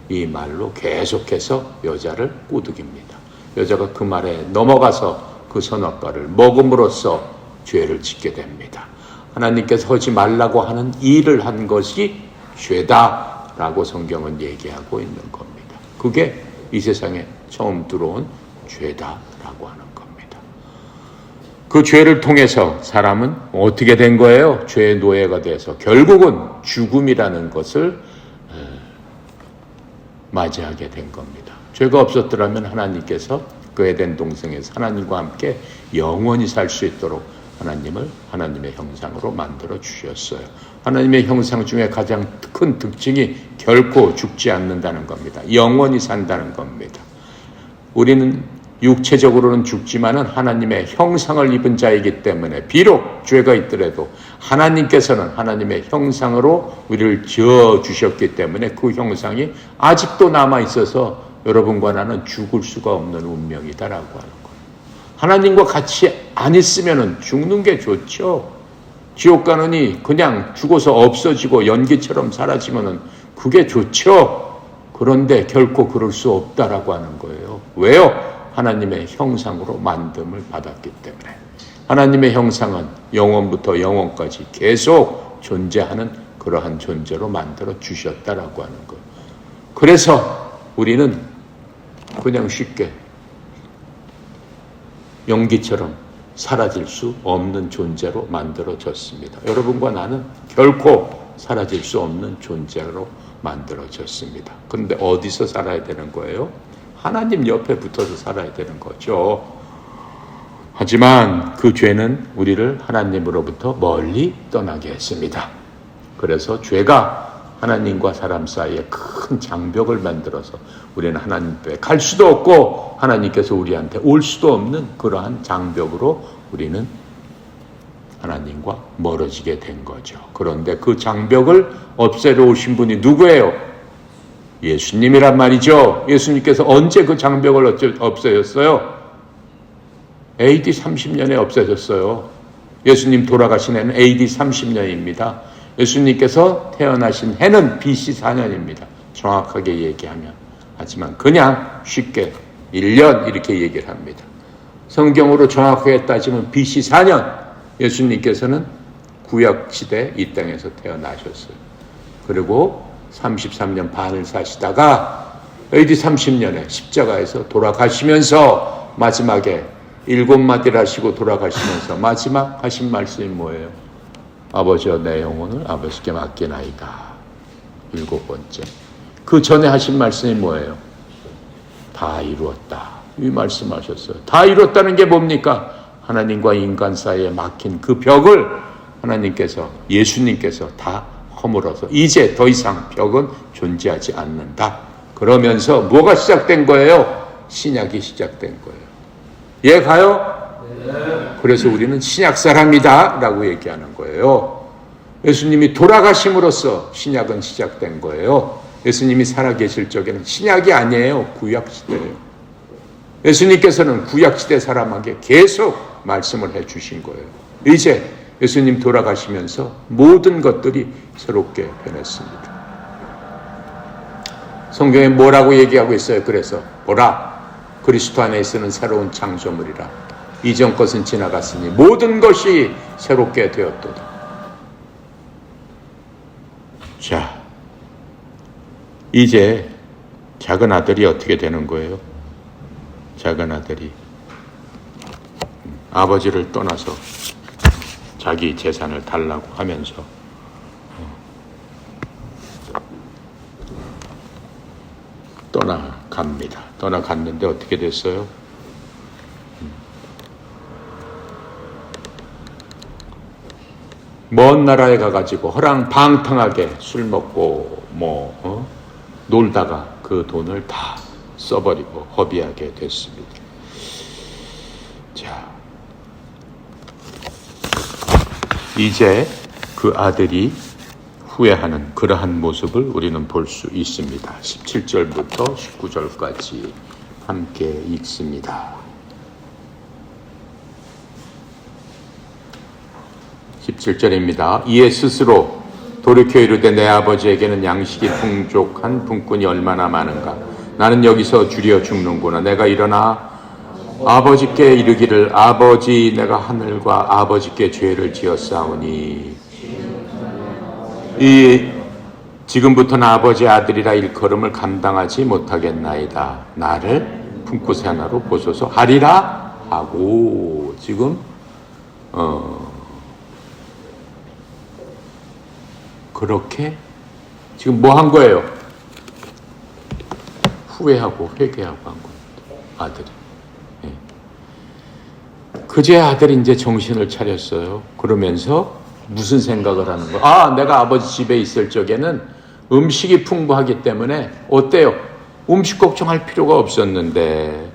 이 말로 계속해서 여자를 꼬드깁니다. 여자가 그 말에 넘어가서 그 선악과를 먹음으로써 죄를 짓게 됩니다. 하나님께서 하지 말라고 하는 일을 한 것이 죄다라고 성경은 얘기하고 있는 겁니다. 그게 이 세상에 처음 들어온 죄다라고 하는 겁니다. 그 죄를 통해서 사람은 어떻게 된 거예요? 죄의 노예가 돼서 결국은 죽음이라는 것을 맞이하게 된 겁니다. 죄가 없었더라면 하나님께서 그 에덴 동산에서 하나님과 함께 영원히 살 수 있도록 하나님을 하나님의 형상으로 만들어 주셨어요. 하나님의 형상 중에 가장 큰 특징이 결코 죽지 않는다는 겁니다. 영원히 산다는 겁니다. 우리는 육체적으로는 죽지만은 하나님의 형상을 입은 자이기 때문에 비록 죄가 있더라도 하나님께서는 하나님의 형상으로 우리를 지어주셨기 때문에 그 형상이 아직도 남아있어서 여러분과 나는 죽을 수가 없는 운명이다라고 하는 거예요. 하나님과 같이 안 있으면 죽는 게 좋죠. 지옥 가느니 그냥 죽어서 없어지고 연기처럼 사라지면 그게 좋죠. 그런데 결코 그럴 수 없다라고 하는 거예요. 왜요? 하나님의 형상으로 만듦을 받았기 때문에. 하나님의 형상은 영원부터 영원까지 계속 존재하는 그러한 존재로 만들어 주셨다라고 하는 거예요. 그래서 우리는 그냥 쉽게 연기처럼 사라질 수 없는 존재로 만들어졌습니다. 여러분과 나는 결코 사라질 수 없는 존재로 만들어졌습니다. 그런데 어디서 살아야 되는 거예요? 하나님 옆에 붙어서 살아야 되는 거죠. 하지만 그 죄는 우리를 하나님으로부터 멀리 떠나게 했습니다. 그래서 죄가 하나님과 사람 사이에 큰 장벽을 만들어서 우리는 하나님 앞에 갈 수도 없고 하나님께서 우리한테 올 수도 없는 그러한 장벽으로 우리는 하나님과 멀어지게 된 거죠. 그런데 그 장벽을 없애러 오신 분이 누구예요? 예수님이란 말이죠. 예수님께서 언제 그 장벽을 없애셨어요? AD 30년에 없애졌어요. 예수님 돌아가신 해는 AD 30년입니다. 예수님께서 태어나신 해는 BC 4년입니다. 정확하게 얘기하면. 하지만 그냥 쉽게 1년 이렇게 얘기를 합니다. 성경으로 정확하게 따지면 BC 4년 예수님께서는 구약시대 이 땅에서 태어나셨어요. 그리고 33년 반을 사시다가 AD 30년에 십자가에서 돌아가시면서 마지막에 7마디를 하시고 돌아가시면서 마지막 하신 말씀이 뭐예요? 아버지여 내 영혼을 아버지께 맡기나이다. 7번째. 그 전에 하신 말씀이 뭐예요? 다 이루었다. 이 말씀하셨어요. 다 이루었다는 게 뭡니까? 하나님과 인간 사이에 막힌 그 벽을 하나님께서 예수님께서 다 허물어서 이제 더 이상 벽은 존재하지 않는다. 그러면서 뭐가 시작된 거예요? 신약이 시작된 거예요. 예, 가요? 네. 그래서 우리는 신약 사람이다 라고 얘기하는 거예요. 예수님이 돌아가심으로써 신약은 시작된 거예요. 예수님이 살아계실 적에는 신약이 아니에요. 구약시대예요. 예수님께서는 구약시대 사람에게 계속 말씀을 해주신 거예요. 이제 예수님 돌아가시면서 모든 것들이 새롭게 변했습니다. 성경에 뭐라고 얘기하고 있어요? 그래서 보라 그리스도 안에 있는 새로운 창조물이라 이전 것은 지나갔으니 모든 것이 새롭게 되었도다. 자, 이제 작은 아들이 어떻게 되는 거예요? 작은 아들이 아버지를 떠나서 자기 재산을 달라고 하면서 떠나갑니다. 떠나갔는데 어떻게 됐어요? 먼 나라에 가가지고 허랑방탕하게 술 먹고 놀다가 그 돈을 다 써버리고 허비하게 됐습니다. 자, 이제 그 아들이 후회하는 그러한 모습을 우리는 볼 수 있습니다. 17절부터 19절까지 함께 읽습니다. 17절입니다. 이에 스스로 돌이켜 이르되 내 아버지에게는 양식이 풍족한 분꾼이 얼마나 많은가. 나는 여기서 주려 죽는구나. 내가 일어나 아버지께 이르기를 아버지 내가 하늘과 아버지께 죄를 지었사오니 지금부터는 아버지의 아들이라 일컬음을 감당하지 못하겠나이다. 나를 품굿 하나로 보소서 하리라 하고 지금 그렇게 지금 뭐 한 거예요? 후회하고 회개하고 한 겁니다. 아들이. 네. 그제 아들이 이제 정신을 차렸어요. 그러면서 무슨 생각을 하는 거예요? 아, 내가 아버지 집에 있을 적에는 음식이 풍부하기 때문에 어때요? 음식 걱정할 필요가 없었는데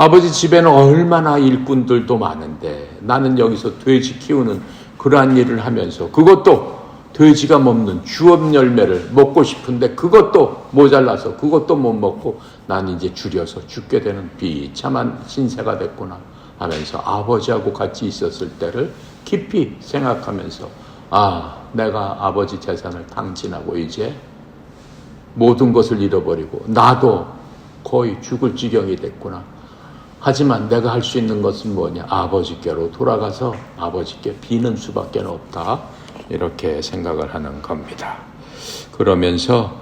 아버지 집에는 얼마나 일꾼들도 많은데 나는 여기서 돼지 키우는 그러한 일을 하면서 그것도 돼지가 먹는 주업 열매를 먹고 싶은데 그것도 모자라서 그것도 못 먹고 난 이제 줄여서 죽게 되는 비참한 신세가 됐구나 하면서 아버지하고 같이 있었을 때를 깊이 생각하면서 내가 아버지 재산을 탕진하고 이제 모든 것을 잃어버리고 나도 거의 죽을 지경이 됐구나. 하지만 내가 할 수 있는 것은 뭐냐? 아버지께로 돌아가서 아버지께 비는 수밖에 없다. 이렇게 생각을 하는 겁니다. 그러면서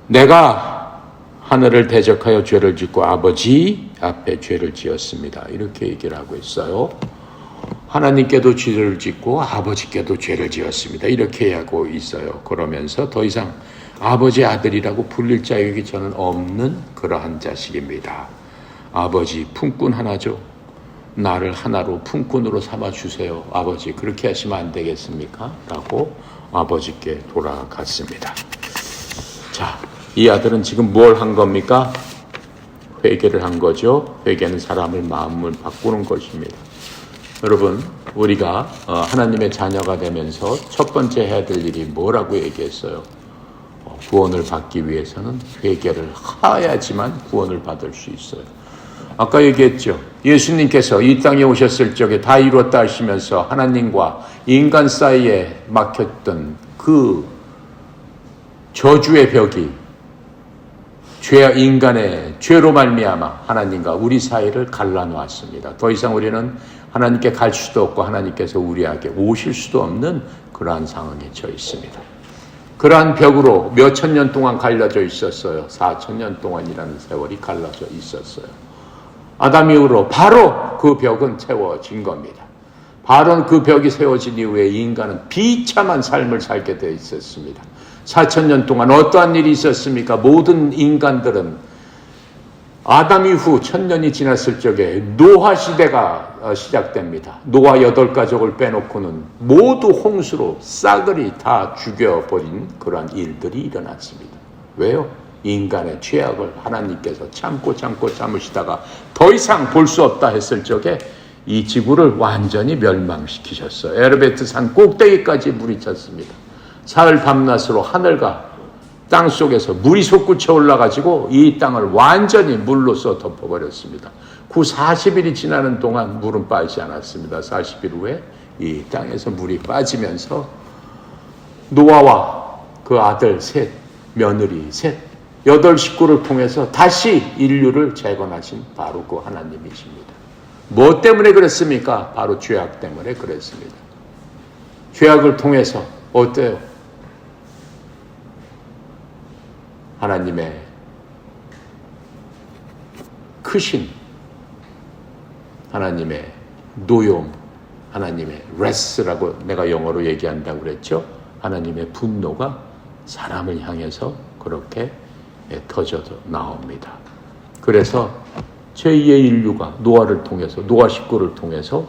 내가 하늘을 대적하여 죄를 짓고 아버지 앞에 죄를 지었습니다. 이렇게 얘기를 하고 있어요. 하나님께도 죄를 짓고 아버지께도 죄를 지었습니다. 이렇게 하고 있어요. 그러면서 더 이상 아버지 아들이라고 불릴 자격이 저는 없는 그러한 자식입니다. 아버지 품꾼 하나죠. 나를 하나로 품꾼으로 삼아주세요. 아버지 그렇게 하시면 안 되겠습니까? 라고 아버지께 돌아갔습니다. 자, 이 아들은 지금 뭘 한 겁니까? 회개를 한 거죠. 회개는 사람의 마음을 바꾸는 것입니다. 여러분, 우리가 하나님의 자녀가 되면서 첫 번째 해야 될 일이 뭐라고 얘기했어요? 구원을 받기 위해서는 회개를 해야지만 구원을 받을 수 있어요. 아까 얘기했죠. 예수님께서 이 땅에 오셨을 적에 다 이루었다 하시면서 하나님과 인간 사이에 막혔던 그 저주의 벽이 인간의 죄로 말미암아 하나님과 우리 사이를 갈라놓았습니다. 더 이상 우리는 하나님께 갈 수도 없고 하나님께서 우리에게 오실 수도 없는 그러한 상황에 처해 있습니다. 그러한 벽으로 몇 천 년 동안 갈라져 있었어요. 4,000년 동안이라는 세월이 갈라져 있었어요. 아담 이후로 바로 그 벽은 채워진 겁니다. 바로 그 벽이 세워진 이후에 인간은 비참한 삶을 살게 되어 있었습니다. 4,000년 동안 어떠한 일이 있었습니까? 모든 인간들은 아담 이후 1,000년이 지났을 적에 노아 시대가 시작됩니다. 노아 8가족을 빼놓고는 모두 홍수로 싸그리 다 죽여버린 그러한 일들이 일어났습니다. 왜요? 인간의 죄악을 하나님께서 참으시다가 더 이상 볼 수 없다 했을 적에 이 지구를 완전히 멸망시키셨어요. 에르베트 산 꼭대기까지 물이 찼습니다. 사흘 밤낮으로 하늘과 땅 속에서 물이 솟구쳐 올라가지고 이 땅을 완전히 물로써 덮어버렸습니다. 40일이 지나는 동안 물은 빠지지 않았습니다. 40일 후에 이 땅에서 물이 빠지면서 노아와 그 아들 셋, 며느리 셋, 8식구를 통해서 다시 인류를 재건하신 바로 그 하나님이십니다. 뭐 때문에 그랬습니까? 바로 죄악 때문에 그랬습니다. 죄악을 통해서 어때요? 하나님의 크신, 하나님의 노여움, 하나님의 wrath라고 내가 영어로 얘기한다고 그랬죠. 하나님의 분노가 사람을 향해서 그렇게 터져서 나옵니다. 그래서 제2의 인류가 노아를 통해서, 노아 식구를 통해서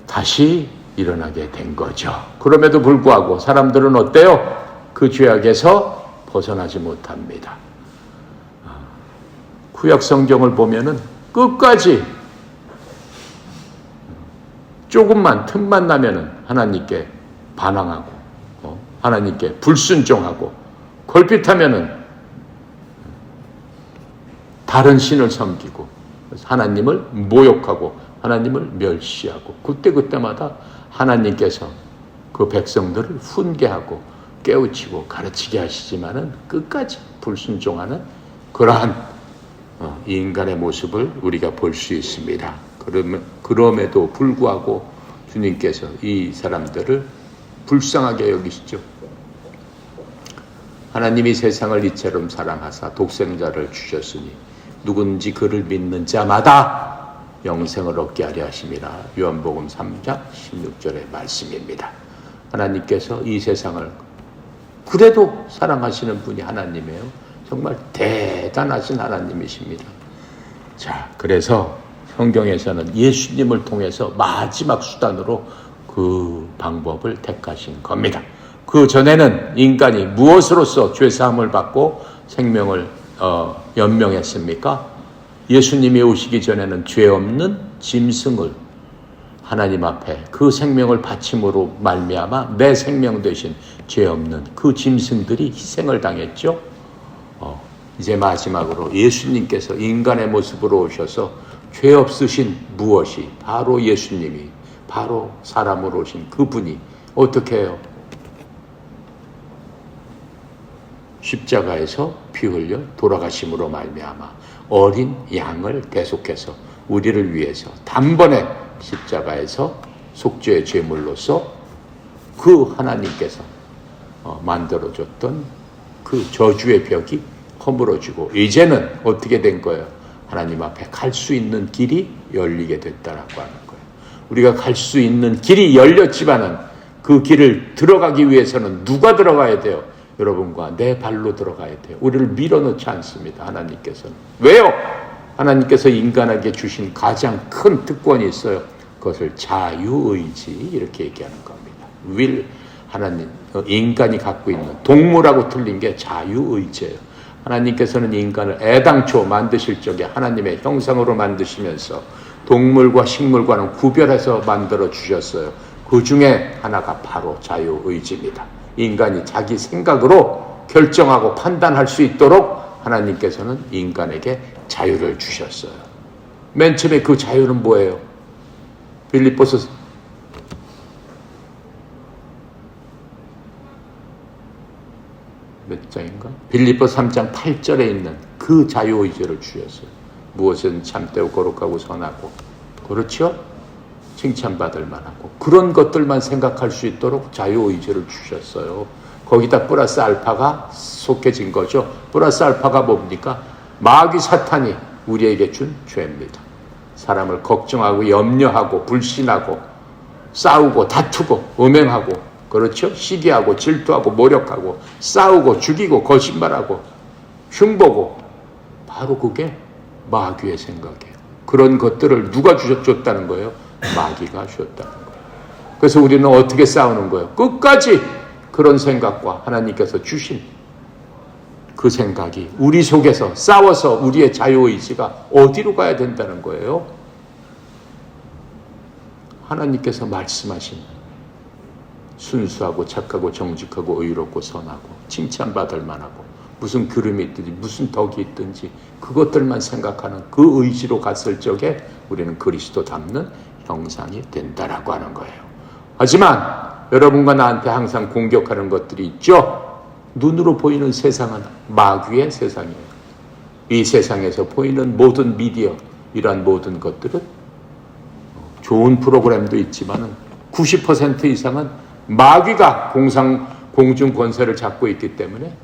다시 일어나게 된 거죠. 그럼에도 불구하고 사람들은 어때요? 그 죄악에서 벗어나지 못합니다. 구약 성경을 보면은 끝까지 조금만 틈만 나면은 하나님께 반항하고 하나님께 불순종하고 걸핏하면은 다른 신을 섬기고 하나님을 모욕하고 하나님을 멸시하고 그때마다 하나님께서 그 백성들을 훈계하고 깨우치고 가르치게 하시지만은 끝까지 불순종하는 그러한 인간의 모습을 우리가 볼 수 있습니다. 그럼에도 불구하고 주님께서 이 사람들을 불쌍하게 여기시죠. 하나님이 세상을 이처럼 사랑하사 독생자를 주셨으니 누군지 그를 믿는 자마다 영생을 얻게 하려 하심이라. 요한복음 3장 16절의 말씀입니다. 하나님께서 이 세상을 그래도 사랑하시는 분이 하나님이에요. 정말 대단하신 하나님이십니다. 자, 그래서 성경에서는 예수님을 통해서 마지막 수단으로 그 방법을 택하신 겁니다. 그 전에는 인간이 무엇으로써 죄사함을 받고 생명을 연명했습니까? 예수님이 오시기 전에는 죄 없는 짐승을 하나님 앞에 그 생명을 바침으로 말미암아 내 생명 대신 죄 없는 그 짐승들이 희생을 당했죠. 이제 마지막으로 예수님께서 인간의 모습으로 오셔서 죄 없으신 무엇이 바로 예수님이 바로 사람으로 오신 그분이 어떻게 해요? 십자가에서 피 흘려 돌아가심으로 말미암아 어린 양을 계속해서 우리를 위해서 단번에 십자가에서 속죄의 제물로서 그 하나님께서 만들어줬던 그 저주의 벽이 허물어지고 이제는 어떻게 된 거예요? 하나님 앞에 갈 수 있는 길이 열리게 됐다라고 하는 거예요. 우리가 갈 수 있는 길이 열렸지만은 그 길을 들어가기 위해서는 누가 들어가야 돼요? 여러분과 내 발로 들어가야 돼요. 우리를 밀어넣지 않습니다. 하나님께서는. 왜요? 하나님께서 인간에게 주신 가장 큰 특권이 있어요. 그것을 자유의지 이렇게 얘기하는 겁니다. will 하나님 인간이 갖고 있는 동물하고 틀린 게 자유의지예요. 하나님께서는 인간을 애당초 만드실 적에 하나님의 형상으로 만드시면서 동물과 식물과는 구별해서 만들어 주셨어요. 그 중에 하나가 바로 자유의지입니다. 인간이 자기 생각으로 결정하고 판단할 수 있도록 하나님께서는 인간에게 자유를 주셨어요. 맨 처음에 그 자유는 뭐예요? 빌립보서 몇 장인가? 빌립보 3장 8절에 있는 그 자유의지를 주셨어요. 무엇은 참되고 거룩하고 선하고 그렇죠? 칭찬받을 만하고 그런 것들만 생각할 수 있도록 자유의지를 주셨어요. 거기다 플러스 알파가 속해진 거죠. 플러스 알파가 뭡니까? 마귀 사탄이 우리에게 준 죄입니다. 사람을 걱정하고 염려하고 불신하고 싸우고 다투고 음행하고 그렇죠? 시기하고 질투하고 모욕하고 싸우고 죽이고 거짓말하고 흉보고 바로 그게 마귀의 생각이에요. 그런 것들을 누가 줬다는 거예요? 마귀가 주셨다는 거예요. 그래서 우리는 어떻게 싸우는 거예요? 끝까지 그런 생각과 하나님께서 주신 그 생각이 우리 속에서 싸워서 우리의 자유의지가 어디로 가야 된다는 거예요? 하나님께서 말씀하신 순수하고 착하고 정직하고 의롭고 선하고 칭찬받을 만하고 무슨 그름이 있든지 무슨 덕이 있든지 그것들만 생각하는 그 의지로 갔을 적에 우리는 그리스도 닮는 형상이 된다라고 하는 거예요. 하지만 여러분과 나한테 항상 공격하는 것들이 있죠. 눈으로 보이는 세상은 마귀의 세상이에요. 이 세상에서 보이는 모든 미디어 이러한 모든 것들은 좋은 프로그램도 있지만 90% 이상은 마귀가 공중 권세를 잡고 있기 때문에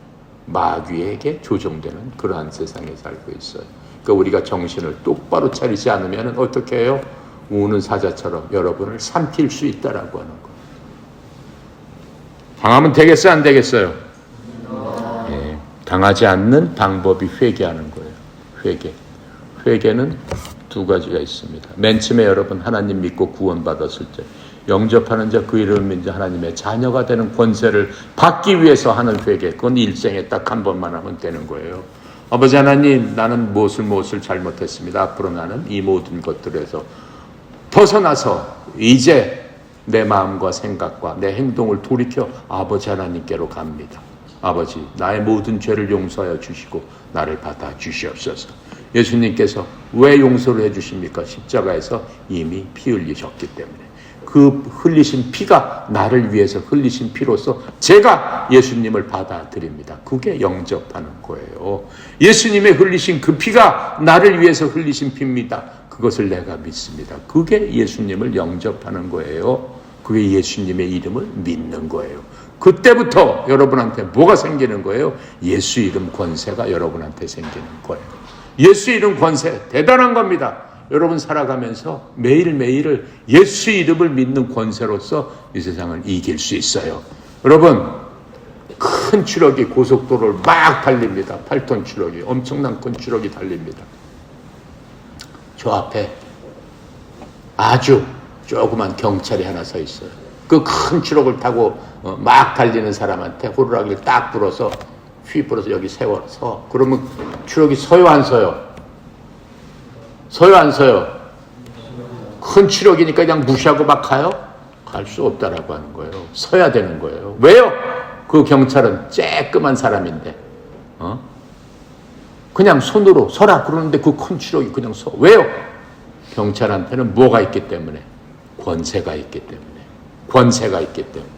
마귀에게 조종되는 그러한 세상에 살고 있어요. 그러니까 우리가 정신을 똑바로 차리지 않으면 어떻게 해요? 우는 사자처럼 여러분을 삼킬 수 있다라고 하는 거예요. 당하면 되겠어요? 안 되겠어요? 네, 당하지 않는 방법이 회개하는 거예요. 회개는 두 가지가 있습니다. 맨 처음에 여러분 하나님 믿고 구원받았을 때 영접하는 자 그 이름을 믿는 하나님의 자녀가 되는 권세를 받기 위해서 하는 회개. 그건 일생에 딱 한 번만 하면 되는 거예요. 아버지 하나님, 나는 무엇을 잘못했습니다. 앞으로 나는 이 모든 것들에서 벗어나서 이제 내 마음과 생각과 내 행동을 돌이켜 아버지 하나님께로 갑니다. 아버지, 나의 모든 죄를 용서하여 주시고 나를 받아 주시옵소서. 예수님께서 왜 용서를 해주십니까? 십자가에서 이미 피 흘리셨기 때문에. 그 흘리신 피가 나를 위해서 흘리신 피로서 제가 예수님을 받아들입니다. 그게 영접하는 거예요. 예수님의 흘리신 그 피가 나를 위해서 흘리신 피입니다. 그것을 내가 믿습니다. 그게 예수님을 영접하는 거예요. 그게 예수님의 이름을 믿는 거예요. 그때부터 여러분한테 뭐가 생기는 거예요? 예수 이름 권세가 여러분한테 생기는 거예요. 예수 이름 권세 대단한 겁니다. 여러분 살아가면서 매일매일을 예수 이름을 믿는 권세로서 이 세상을 이길 수 있어요. 여러분 큰 트럭이 고속도로를 막 달립니다. 8톤 트럭이 엄청난 큰 트럭이 달립니다. 저 앞에 아주 조그만 경찰이 하나 서 있어요. 그 큰 트럭을 타고 막 달리는 사람한테 호루라기를 딱 불어서 휘 불어서 여기 세워서 그러면 추록이 서요 안 서요? 서요 안 서요? 큰 추록이니까 그냥 무시하고 막 가요? 갈 수 없다라고 하는 거예요. 서야 되는 거예요. 왜요? 그 경찰은 쬐끄만 사람인데 그냥 손으로 서라 그러는데 그 큰 추록이 그냥 서. 왜요? 경찰한테는 뭐가 있기 때문에? 권세가 있기 때문에. 권세가 있기 때문에.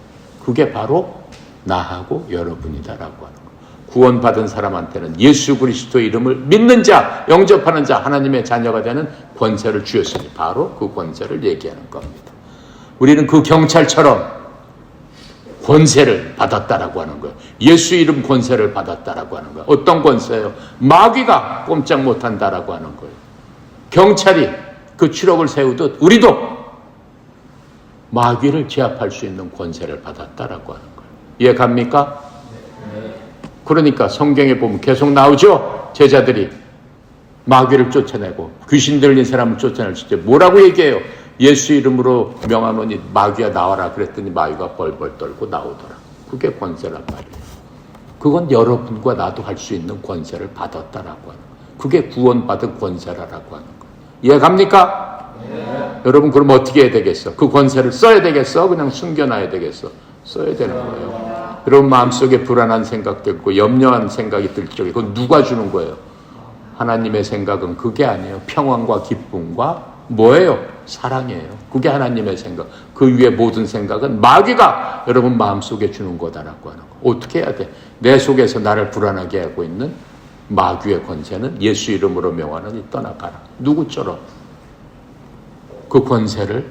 그게 바로 나하고 여러분이다라고 하는 거예요. 구원받은 사람한테는 예수 그리스도의 이름을 믿는 자, 영접하는 자, 하나님의 자녀가 되는 권세를 주셨으니 바로 그 권세를 얘기하는 겁니다. 우리는 그 경찰처럼 권세를 받았다라고 하는 거예요. 예수 이름 권세를 받았다라고 하는 거예요. 어떤 권세예요? 마귀가 꼼짝 못한다라고 하는 거예요. 경찰이 그 추록을 세우듯 우리도 마귀를 제압할 수 있는 권세를 받았다라고 하는 거예요. 이해 갑니까? 그러니까 성경에 보면 계속 나오죠. 제자들이 마귀를 쫓아내고 귀신 들린 사람을 쫓아낼 때 뭐라고 얘기해요? 예수 이름으로 명하노니 마귀야 나와라 그랬더니 마귀가 벌벌 떨고 나오더라. 그게 권세란 말이에요. 그건 여러분과 나도 할 수 있는 권세를 받았다라고 하는 거예요. 그게 구원받은 권세라고 하는 거예요. 이해 갑니까? 네. 여러분 그럼 어떻게 해야 되겠어? 그 권세를 써야 되겠어? 그냥 숨겨놔야 되겠어? 써야 되는 거예요. 여러분 마음속에 불안한 생각도 있고 염려한 생각이 들 적에 그건 누가 주는 거예요? 하나님의 생각은 그게 아니에요. 평안과 기쁨과 뭐예요? 사랑이에요. 그게 하나님의 생각. 그 위에 모든 생각은 마귀가 여러분 마음속에 주는 거다라고 하는 거. 어떻게 해야 돼? 내 속에서 나를 불안하게 하고 있는 마귀의 권세는 예수 이름으로 명하노니 떠나가라. 누구처럼? 그 권세를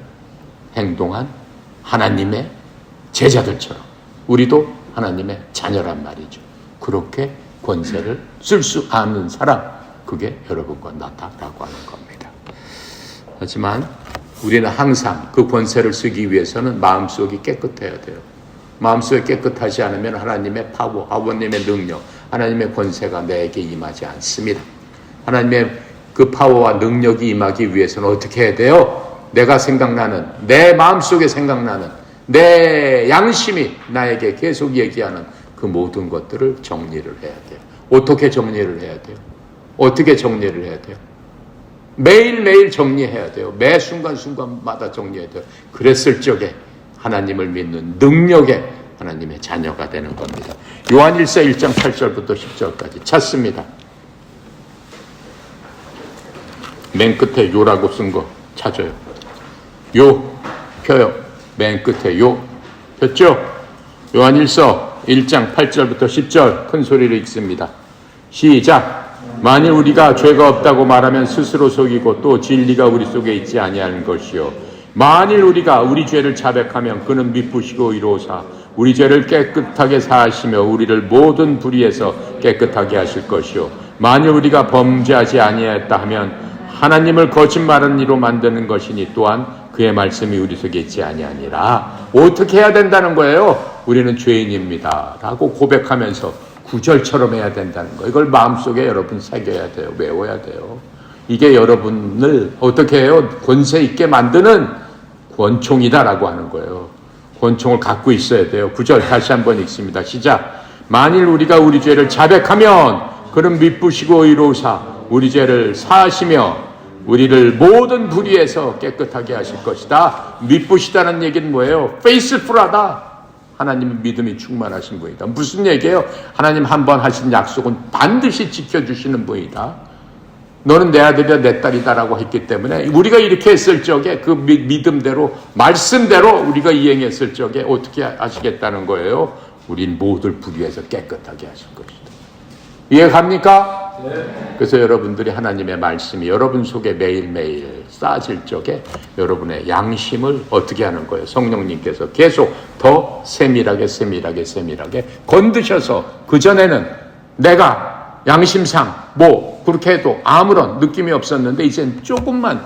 행동한 하나님의 제자들처럼 우리도 하나님의 자녀란 말이죠. 그렇게 권세를 쓸 수 없는 사람, 그게 여러분과 나다라고 하는 겁니다. 하지만 우리는 항상 그 권세를 쓰기 위해서는 마음속이 깨끗해야 돼요. 마음속이 깨끗하지 않으면 하나님의 파워, 아버님의 능력, 하나님의 권세가 내게 임하지 않습니다. 하나님의 그 파워와 능력이 임하기 위해서는 어떻게 해야 돼요? 내가 생각나는, 내 마음속에 생각나는 내 양심이 나에게 계속 얘기하는 그 모든 것들을 정리를 해야 돼요. 어떻게 정리를 해야 돼요? 어떻게 정리를 해야 돼요? 매일매일 정리해야 돼요. 매 순간순간마다 정리해야 돼요. 그랬을 적에 하나님을 믿는 능력의 하나님의 자녀가 되는 겁니다. 요한일서 1장 8절부터 10절까지 찾습니다. 맨 끝에 요라고 쓴 거 찾아요. 요 펴요. 맨 끝에 요 폈죠? 요한일서 1장 8절부터 10절 큰 소리로 읽습니다. 시작. 만일 우리가 죄가 없다고 말하면 스스로 속이고 또 진리가 우리 속에 있지 아니하는 것이요. 만일 우리가 우리 죄를 자백하면 그는 미쁘시고 의로우사 우리 죄를 깨끗하게 사하시며 우리를 모든 불의에서 깨끗하게 하실 것이요. 만일 우리가 범죄하지 아니하였다 하면 하나님을 거짓말한 이로 만드는 것이니 또한 그의 말씀이 우리 속에 있지 아니하니라. 어떻게 해야 된다는 거예요? 우리는 죄인입니다 라고 고백하면서 구절처럼 해야 된다는 거예요. 이걸 마음속에 여러분 새겨야 돼요. 외워야 돼요. 이게 여러분을 어떻게 해요? 권세 있게 만드는 권총이다라고 하는 거예요. 권총을 갖고 있어야 돼요. 9절 다시 한번 읽습니다. 시작. 만일 우리가 우리 죄를 자백하면 그는 미쁘시고 의로우사 우리 죄를 사하시며 우리를 모든 불의에서 깨끗하게 하실 것이다. 미쁘시다는 얘기는 뭐예요? 페이스풀하다. 하나님은 믿음이 충만하신 분이다. 무슨 얘기예요? 하나님 한 번 하신 약속은 반드시 지켜주시는 분이다. 너는 내 아들이다 내 딸이다라고 했기 때문에 우리가 이렇게 했을 적에 그 믿음대로 말씀대로 우리가 이행했을 적에 어떻게 하시겠다는 거예요? 우린 모든 불의에서 깨끗하게 하실 것이다. 이해갑니까? 네. 그래서 여러분들이 하나님의 말씀이 여러분 속에 매일매일 쌓아질 적에 여러분의 양심을 어떻게 하는 거예요? 성령님께서 계속 더 세밀하게 건드셔서 그전에는 내가 양심상 뭐 그렇게 해도 아무런 느낌이 없었는데 이젠 조금만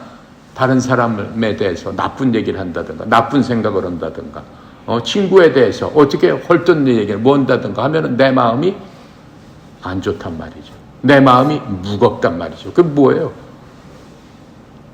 다른 사람에 대해서 나쁜 얘기를 한다든가 나쁜 생각을 한다든가 친구에 대해서 어떻게 헐뜯는 얘기를 뭐 한다든가 하면은 내 마음이 안 좋단 말이죠. 내 마음이 무겁단 말이죠. 그게 뭐예요?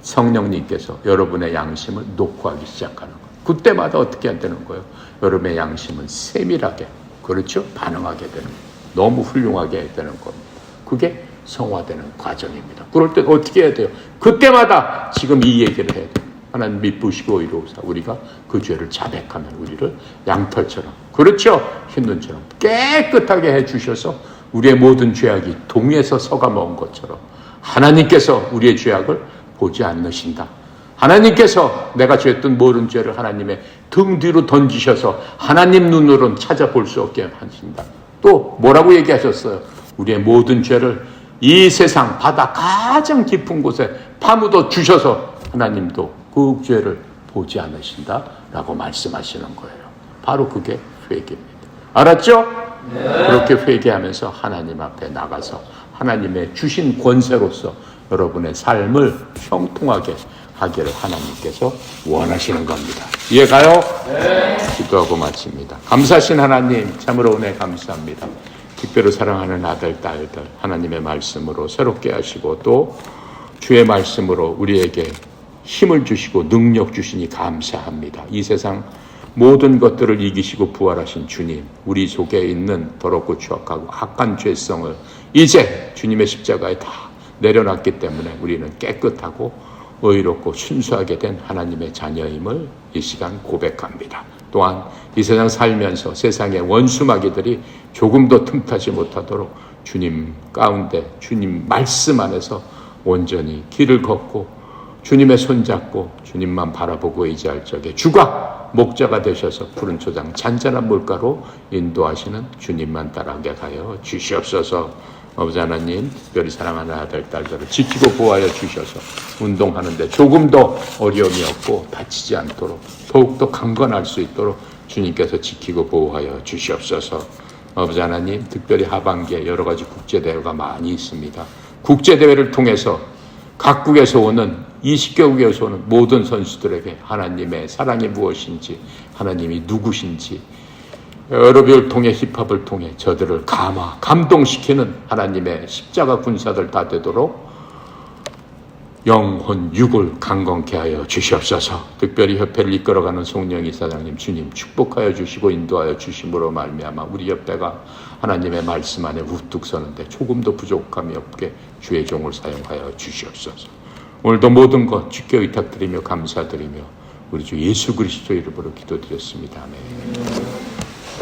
성령님께서 여러분의 양심을 녹화하기 시작하는 거예요. 그때마다 어떻게 해야 되는 거예요? 여러분의 양심은 세밀하게, 그렇죠? 반응하게 되는 거예요. 너무 훌륭하게 해야 되는 겁니다. 그게 성화되는 과정입니다. 그럴 때 어떻게 해야 돼요? 그때마다 지금 이 얘기를 해야 돼요. 하나님 미쁘시고 의로우사 우리가 그 죄를 자백하면 우리를 양털처럼, 그렇죠, 흰눈처럼 깨끗하게 해주셔서 우리의 모든 죄악이 동에서 서감아온 것처럼 하나님께서 우리의 죄악을 보지 않으신다. 하나님께서 내가 죄했던 모든 죄를 하나님의 등 뒤로 던지셔서 하나님 눈으로는 찾아볼 수 없게 하신다. 또 뭐라고 얘기하셨어요? 우리의 모든 죄를 이 세상 바다 가장 깊은 곳에 파묻어 주셔서 하나님도 그 죄를 보지 않으신다 라고 말씀하시는 거예요. 바로 그게 회개입니다. 알았죠? 네. 그렇게 회개하면서 하나님 앞에 나가서 하나님의 주신 권세로서 여러분의 삶을 형통하게 하기를 하나님께서 원하시는 겁니다. 이해가요? 네. 기도하고 마칩니다. 감사하신 하나님, 참으로 은혜 감사합니다. 특별히 사랑하는 아들, 딸들 하나님의 말씀으로 새롭게 하시고 또 주의 말씀으로 우리에게 힘을 주시고 능력 주시니 감사합니다. 이 세상 모든 것들을 이기시고 부활하신 주님, 우리 속에 있는 더럽고 추악하고 악한 죄성을 이제 주님의 십자가에 다 내려놨기 때문에 우리는 깨끗하고 의롭고 순수하게 된 하나님의 자녀임을 이 시간 고백합니다. 또한 이 세상 살면서 세상의 원수마귀들이 조금도 틈타지 못하도록 주님 가운데 주님 말씀 안에서 온전히 길을 걷고 주님의 손잡고 주님만 바라보고 의지할 적에 주가 목자가 되셔서 푸른 초장 잔잔한 물가로 인도하시는 주님만 따라가게 하여 주시옵소서. 아버지 하나님, 특별히 사랑하는 아들, 딸들을 지키고 보호하여 주셔서 운동하는데 조금도 어려움이 없고 다치지 않도록 더욱더 강건할 수 있도록 주님께서 지키고 보호하여 주시옵소서. 아버지 하나님, 특별히 하반기에 여러 가지 국제대회가 많이 있습니다. 국제대회를 통해서 각국에서 오는 20개국에서 오는 모든 선수들에게 하나님의 사랑이 무엇인지, 하나님이 누구신지 여러분을 통해 힙합을 통해 저들을 감동시키는 하나님의 십자가 군사들 다 되도록 영혼 육을 강건케 하여 주시옵소서. 특별히 협회를 이끌어가는 송영 이사장님 주님 축복하여 주시고 인도하여 주심으로 말미암아 우리 협회가 하나님의 말씀 안에 우뚝 서는데 조금도 부족함이 없게 주의 종을 사용하여 주시옵소서. 오늘도 모든 것 주께 의탁드리며 감사드리며 우리 주 예수 그리스도 이름으로 기도드렸습니다. 아멘.